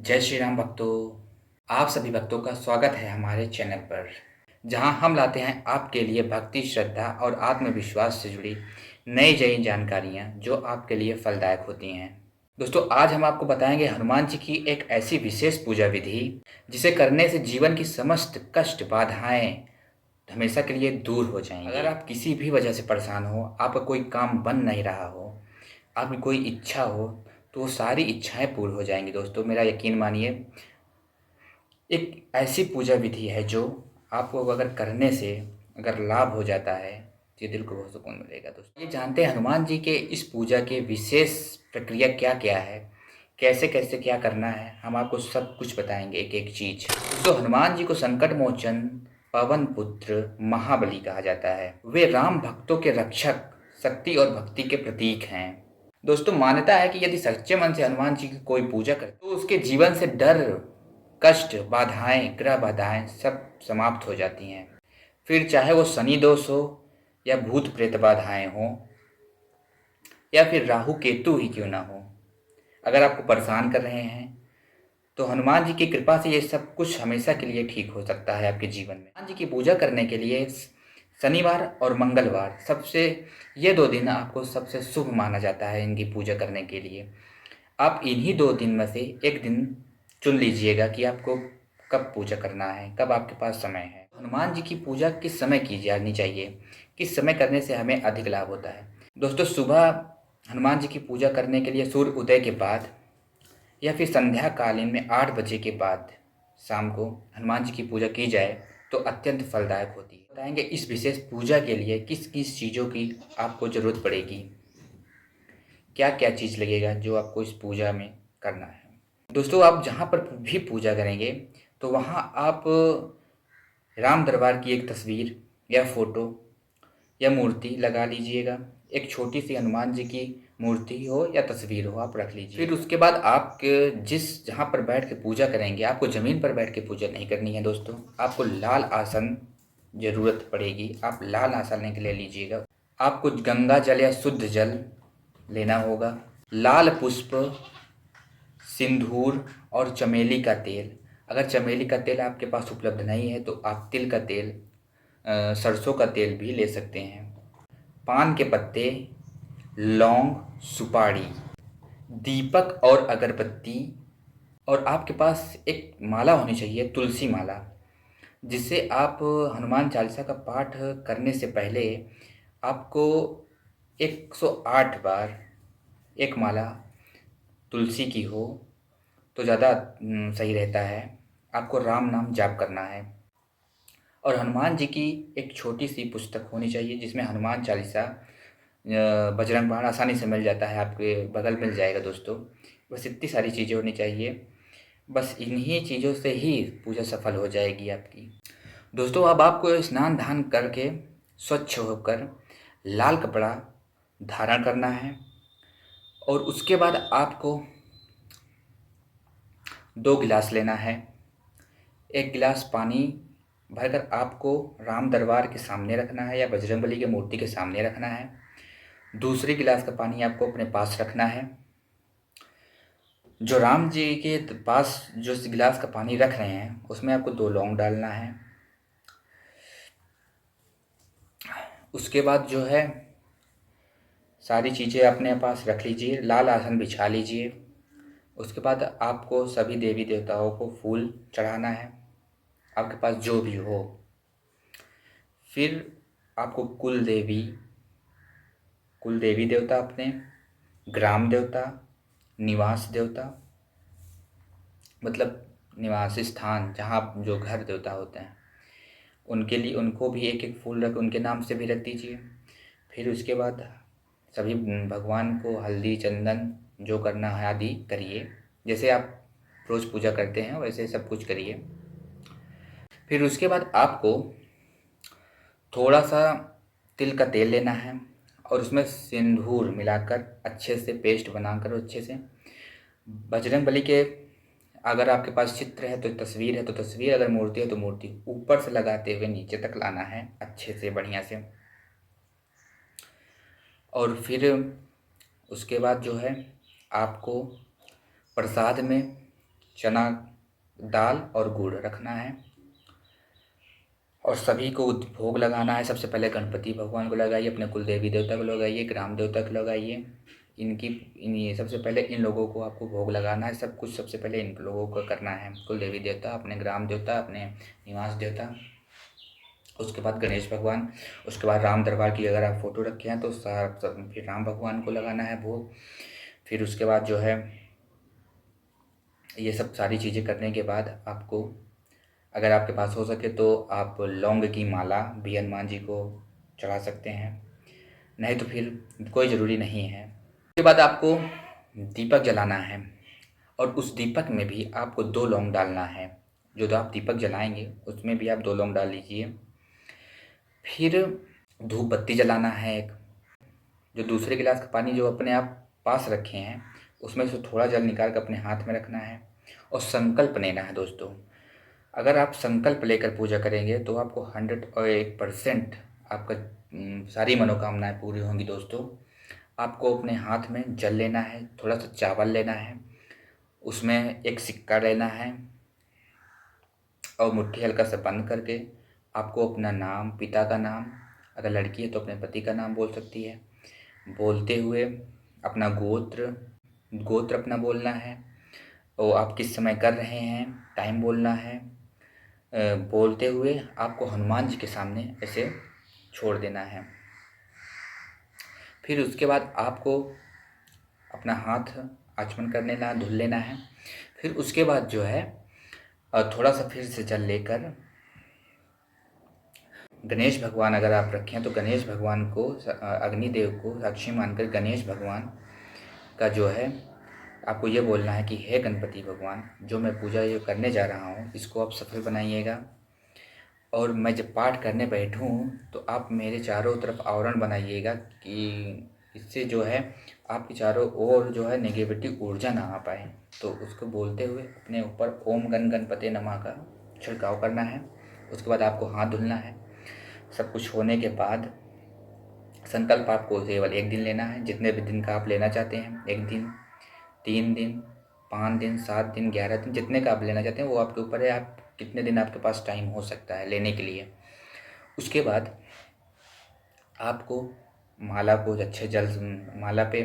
जय श्री राम भक्तों। आप सभी भक्तों का स्वागत है हमारे चैनल पर, जहां हम लाते हैं आपके लिए भक्ति, श्रद्धा और आत्मविश्वास से जुड़ी नई जानकारियां जो आपके लिए फलदायक होती हैं। दोस्तों, आज हम आपको बताएंगे हनुमान जी की एक ऐसी विशेष पूजा विधि जिसे करने से जीवन की समस्त कष्ट, बाधाएं हमेशा के लिए दूर हो जाएंगी। अगर आप किसी भी वजह से परेशान हो, आपका कोई काम बन नहीं रहा हो, आपकी कोई इच्छा हो, तो वो सारी इच्छाएं पूर्ण हो जाएंगी। दोस्तों, मेरा यकीन मानिए, एक ऐसी पूजा विधि है जो आपको अगर करने से अगर लाभ हो जाता है तो ये दिल को बहुत सुकून मिलेगा। दोस्तों, ये जानते हैं हनुमान जी के इस पूजा के विशेष प्रक्रिया क्या क्या है, कैसे कैसे क्या करना है। हम आपको सब कुछ बताएंगे, एक एक चीज। तो हनुमान जी को संकट मोचन, पवन पुत्र, महाबली कहा जाता है। वे राम भक्तों के रक्षक, शक्ति और भक्ति के प्रतीक हैं। दोस्तों, मान्यता है कि यदि सच्चे मन से हनुमान जी की कोई पूजा करे तो उसके जीवन से डर, कष्ट, बाधाएं, ग्रह बाधाएं सब समाप्त हो जाती हैं। फिर चाहे वो शनि दोष हो या भूत प्रेत बाधाएं हो या फिर राहु केतु ही क्यों ना हो, अगर आपको परेशान कर रहे हैं तो हनुमान जी की कृपा से ये सब कुछ हमेशा के लिए ठीक हो सकता है आपके जीवन में। हनुमान जी की पूजा करने के लिए शनिवार और मंगलवार ये 2 दिन आपको सबसे शुभ माना जाता है इनकी पूजा करने के लिए। आप इन्हीं 2 दिन में से एक दिन चुन लीजिएगा कि आपको कब पूजा करना है, कब आपके पास समय है। हनुमान जी की पूजा किस समय की जानी चाहिए, किस समय करने से हमें अधिक लाभ होता है। दोस्तों, सुबह हनुमान जी की पूजा करने के लिए सूर्य उदय के बाद या फिर संध्या कालीन में 8 बजे के बाद शाम को हनुमान जी की पूजा की जाए तो अत्यंत फलदायक होती है। बताएंगे इस विशेष पूजा के लिए किस किस चीज़ों की आपको ज़रूरत पड़ेगी, क्या क्या चीज़ लगेगा जो आपको इस पूजा में करना है। दोस्तों, आप जहाँ पर भी पूजा करेंगे तो वहाँ आप राम दरबार की एक तस्वीर या फोटो या मूर्ति लगा लीजिएगा। एक छोटी सी हनुमान जी की मूर्ति हो या तस्वीर हो, आप रख लीजिए। फिर उसके बाद आप जहाँ पर बैठ के पूजा करेंगे, आपको ज़मीन पर बैठ के पूजा नहीं करनी है। दोस्तों, आपको लाल आसन ज़रूरत पड़ेगी। आप लाल आसन लेने के लिए लीजिएगा। आपको गंगा जल या शुद्ध जल लेना होगा, लाल पुष्प, सिंदूर और चमेली का तेल। अगर चमेली का तेल आपके पास उपलब्ध नहीं है तो आप तिल का तेल, सरसों का तेल भी ले सकते हैं। पान के पत्ते, लौंग, सुपारी, दीपक और अगरबत्ती, और आपके पास एक माला होनी चाहिए, तुलसी माला, जिससे आप हनुमान चालीसा का पाठ करने से पहले आपको 108 बार एक माला तुलसी की हो तो ज़्यादा सही रहता है। आपको राम नाम जाप करना है और हनुमान जी की एक छोटी सी पुस्तक होनी चाहिए जिसमें हनुमान चालीसा, बजरंग बाण आसानी से मिल जाता है, आपके बगल मिल जाएगा। दोस्तों, बस इतनी सारी चीज़ें होनी चाहिए। बस इन्हीं चीज़ों से ही पूजा सफल हो जाएगी आपकी। दोस्तों, अब आपको स्नान ध्यान करके स्वच्छ होकर लाल कपड़ा धारण करना है और उसके बाद आपको 2 गिलास लेना है। 1 गिलास पानी भरकर आपको राम दरबार के सामने रखना है या बजरंगबली की मूर्ति के सामने रखना है। दूसरी गिलास का पानी आपको अपने पास रखना है। जो राम जी के पास जो गिलास का पानी रख रहे हैं उसमें आपको 2 लौंग डालना है। उसके बाद जो है सारी चीज़ें अपने पास रख लीजिए, लाल आसन बिछा लीजिए। उसके बाद आपको सभी देवी देवताओं को फूल चढ़ाना है, आपके पास जो भी हो। फिर आपको कुल देवी देवता अपने, ग्राम देवता, निवास देवता, मतलब निवास स्थान जहाँ जो घर देवता होते हैं, उनके लिए उनको भी एक एक फूल रख उनके नाम से भी रख दीजिए। फिर उसके बाद सभी भगवान को हल्दी, चंदन जो करना है आदि करिए, जैसे आप रोज़ पूजा करते हैं वैसे सब कुछ करिए। फिर उसके बाद आपको थोड़ा सा तिल का तेल लेना है और उसमें सिंदूर मिलाकर अच्छे से पेस्ट बनाकर अच्छे से बजरंगबली के, अगर आपके पास चित्र है तो तस्वीर है तो तस्वीर, अगर मूर्ति है तो मूर्ति, ऊपर से लगाते हुए नीचे तक लाना है अच्छे से, बढ़िया से। और फिर उसके बाद जो है आपको प्रसाद में चना दाल और गुड़ रखना है और सभी को भोग लगाना है। सबसे पहले गणपति भगवान को लगाइए, अपने कुल देवी देवता को लगाइए, ग्राम देवता को लगाइए। ये सबसे पहले इन लोगों को आपको भोग लगाना है। सब कुछ सबसे पहले इन लोगों को करना है, कुल देवी देवता, अपने ग्राम देवता, अपने निवास देवता, उसके बाद गणेश भगवान, उसके बाद राम दरबार की अगर आप फ़ोटो रखे हैं तो फिर राम भगवान को लगाना है भोग। फिर उसके बाद जो है ये सब सारी चीज़ें करने के बाद आपको, अगर आपके पास हो सके तो आप लौंग की माला भी हनुमान जी को चढ़ा सकते हैं, नहीं तो फिर कोई ज़रूरी नहीं है। उसके बाद आपको दीपक जलाना है और उस दीपक में भी आपको 2 लौंग डालना है। जो आप दीपक जलाएंगे उसमें भी आप 2 लौंग डाल लीजिए। फिर धूप बत्ती जलाना है एक। जो दूसरे गिलास का पानी जो अपने आप पास रखे हैं उसमें से थोड़ा जल निकाल कर अपने हाथ में रखना है और संकल्प लेना है। दोस्तों, अगर आप संकल्प लेकर पूजा करेंगे तो आपको 101% आपका सारी मनोकामनाएं पूरी होंगी। दोस्तों, आपको अपने हाथ में जल लेना है, थोड़ा सा चावल लेना है, उसमें एक सिक्का लेना है और मुट्ठी हल्का सा बंद करके आपको अपना नाम, पिता का नाम, अगर लड़की है तो अपने पति का नाम बोल सकती है, बोलते हुए अपना गोत्र गोत्र अपना बोलना है और आप किस समय कर रहे हैं टाइम बोलना है। बोलते हुए आपको हनुमान जी के सामने ऐसे छोड़ देना है। फिर उसके बाद आपको अपना हाथ आचमन कर लेना, धुल लेना है। फिर उसके बाद जो है थोड़ा सा फिर से जल लेकर गणेश भगवान अगर आप रखें तो गणेश भगवान को, अग्निदेव को साक्षी मानकर गणेश भगवान का जो है आपको ये बोलना है कि हे गणपति भगवान, जो मैं पूजा ये करने जा रहा हूँ इसको आप सफल बनाइएगा। और मैं जब पाठ करने बैठूँ तो आप मेरे चारों तरफ आवरण बनाइएगा कि इससे जो है आपके चारों ओर जो है नेगेटिव ऊर्जा ना आ पाए। तो उसको बोलते हुए अपने ऊपर ओम गण गणपते नमः का छिड़काव करना है। उसके बाद आपको हाथ धुलना है। सब कुछ होने के बाद संकल्प आपको केवल 1 दिन लेना है, जितने भी दिन का आप लेना चाहते हैं, 1 दिन, 3 दिन, 5 दिन, 7 दिन, 11 दिन, जितने का आप लेना चाहते हैं वो आपके ऊपर है। आप कितने दिन आपके पास टाइम हो सकता है लेने के लिए। उसके बाद आपको माला को अच्छे माला पे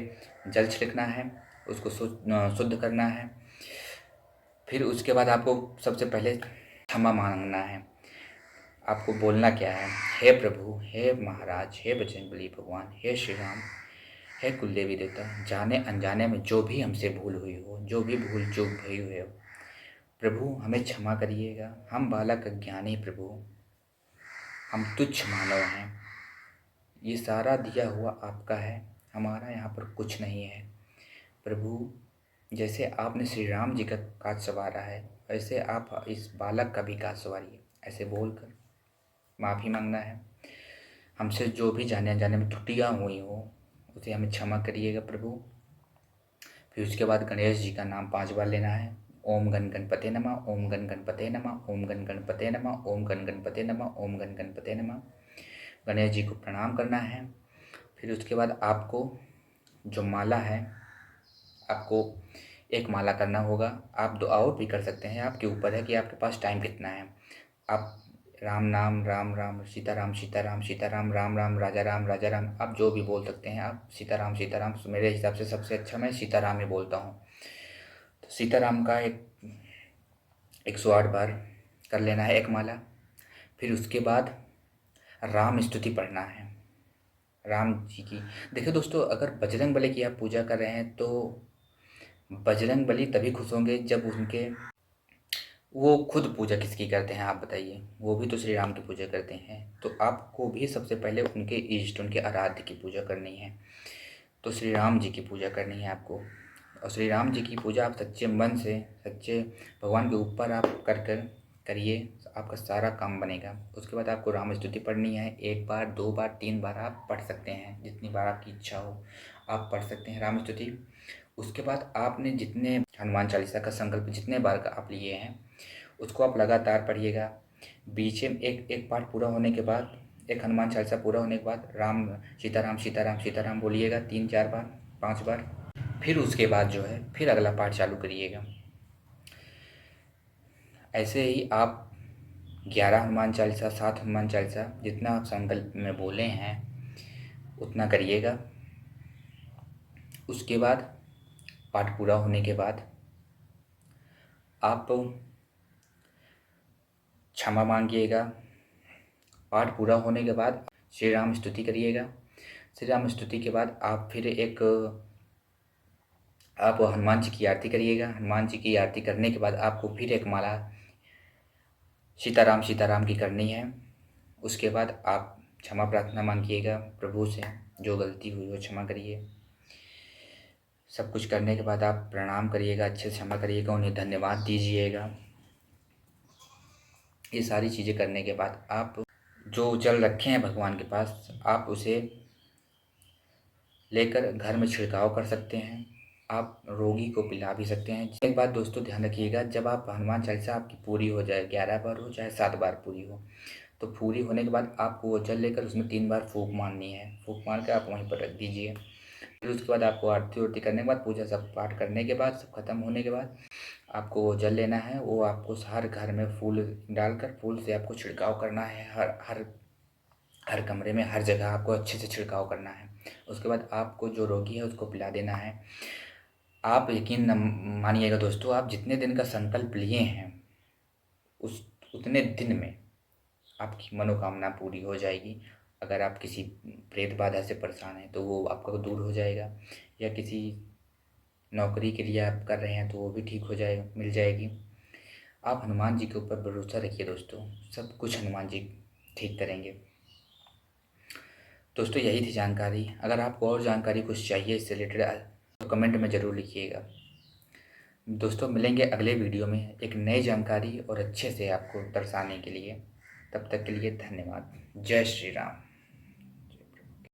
जल छिड़कना है, उसको शुद्ध करना है। फिर उसके बाद आपको सबसे पहले क्षमा मांगना है। आपको बोलना क्या है, हे प्रभु, हे महाराज, हे बजरंगबली भगवान, हे श्री राम, हे कुल देवी देवता, जाने अनजाने में जो भी हमसे भूल हुई हो, जो भी भूल चूक भई हुई हो, प्रभु हमें क्षमा करिएगा। हम बालक अज्ञानी प्रभु, हम तुच्छ मानव हैं, ये सारा दिया हुआ आपका है, हमारा यहाँ पर कुछ नहीं है। प्रभु, जैसे आपने श्री राम जी का काज संवारा है वैसे आप इस बालक का भी काज संवारिए। ऐसे बोलकर माफ़ी मांगना है। हमसे जो भी जाने अनजाने में त्रुटियाँ हुई हो उसे हमें क्षमा करिएगा प्रभु। फिर उसके बाद गणेश जी का नाम 5 बार लेना है। ओम गण गणपते नमः, ओम गण गणपते नमः, ओम गण गणपते नमः, ओम गण गणपते नमः, ओम गण गणपते नमः। गणेश जी को प्रणाम करना है। फिर उसके बाद आपको जो माला है, आपको 1 माला करना होगा। आप 2 और भी कर सकते हैं, आपके ऊपर है कि आपके पास टाइम कितना है। आप राम नाम राम राम, सीताराम सीताराम सीताराम, राम राम राजा राम राजा राम, आप जो भी बोल सकते हैं। आप सीताराम सीताराम, मेरे हिसाब से सबसे अच्छा मैं सीताराम ही बोलता हूँ। तो सीताराम का 108 बार कर लेना है 1 माला। फिर उसके बाद राम स्तुति पढ़ना है राम जी की। देखिए दोस्तों, अगर बजरंग बली की आप पूजा कर रहे हैं तो बजरंग बली तभी खुश होंगे जब उनके, वो खुद पूजा किसकी करते हैं आप बताइए, वो भी तो श्री राम की पूजा करते हैं। तो आपको भी सबसे पहले उनके इष्ट, उनके आराध्य की पूजा करनी है। तो श्री राम जी की पूजा करनी है आपको। और श्री राम जी की पूजा आप सच्चे मन से, सच्चे भगवान के ऊपर आप करिए, आपका सारा काम बनेगा। उसके बाद आपको राम स्तुति पढ़नी है। 1 बार, 2 बार, 3 बार आप पढ़ सकते हैं, जितनी बार आपकी इच्छा हो आप पढ़ सकते हैं राम स्तुति। उसके बाद आपने जितने हनुमान चालीसा का संकल्प जितने बार का आप लिए हैं उसको आप लगातार पढ़िएगा। बीच में एक पाठ पूरा होने के बाद, एक हनुमान चालीसा पूरा होने के बाद राम सीताराम सीताराम सीताराम बोलिएगा 3-4 बार, 5 बार। फिर उसके बाद जो है फिर अगला पाठ चालू करिएगा। ऐसे ही आप 11 हनुमान चालीसा, 7 हनुमान चालीसा जितना आप संकल्प में बोले हैं उतना करिएगा। उसके बाद पाठ पूरा होने के बाद आप क्षमा मांगिएगा। पाठ पूरा होने के बाद श्री राम स्तुति करिएगा। श्री राम स्तुति के बाद आप फिर आप हनुमान जी की आरती करिएगा। हनुमान जी की आरती करने के बाद आपको फिर एक माला सीताराम सीताराम की करनी है। उसके बाद आप क्षमा प्रार्थना मांगिएगा प्रभु से, जो गलती हुई वो क्षमा करिए। सब कुछ करने के बाद आप प्रणाम करिएगा, अच्छे से क्षमा करिएगा, उन्हें धन्यवाद दीजिएगा। ये सारी चीज़ें करने के बाद आप जो जल रखे हैं भगवान के पास, आप उसे लेकर घर में छिड़काव कर सकते हैं। आप रोगी को पिला भी सकते हैं। एक बात दोस्तों ध्यान रखिएगा, जब आप हनुमान चालीसा आपकी पूरी हो जाए, 11 बार हो चाहे 7 बार पूरी हो, तो पूरी होने के बाद आपको वो जल लेकर उसमें 3 बार फूंक मारनी है। फूंक मार के आप वहीं पर रख दीजिए। फिर उसके बाद आपको आरती उरती करने के बाद, पूजा सब पाठ करने के बाद, सब खत्म होने के बाद आपको वो जल लेना है। वो आपको हर घर में फूल डालकर फूल से आपको छिड़काव करना है। हर हर हर कमरे में, हर जगह आपको अच्छे से छिड़काव करना है। उसके बाद आपको जो रोगी है उसको पिला देना है। आप यकीन न मानिएगा दोस्तों, आप जितने दिन का संकल्प लिए हैं उस उतने दिन में आपकी मनोकामना पूरी हो जाएगी। अगर आप किसी प्रेत बाधा से परेशान हैं तो वो आपका दूर हो जाएगा, या किसी नौकरी के लिए आप कर रहे हैं तो वो भी ठीक हो जाएगा, मिल जाएगी। आप हनुमान जी के ऊपर भरोसा रखिए दोस्तों, सब कुछ हनुमान जी ठीक करेंगे। दोस्तों यही थी जानकारी। अगर आपको और जानकारी कुछ चाहिए इससे रिलेटेड तो कमेंट में ज़रूर लिखिएगा। दोस्तों मिलेंगे अगले वीडियो में एक नई जानकारी और अच्छे से आपको दर्शाने के लिए। तब तक के लिए धन्यवाद। जय श्री राम।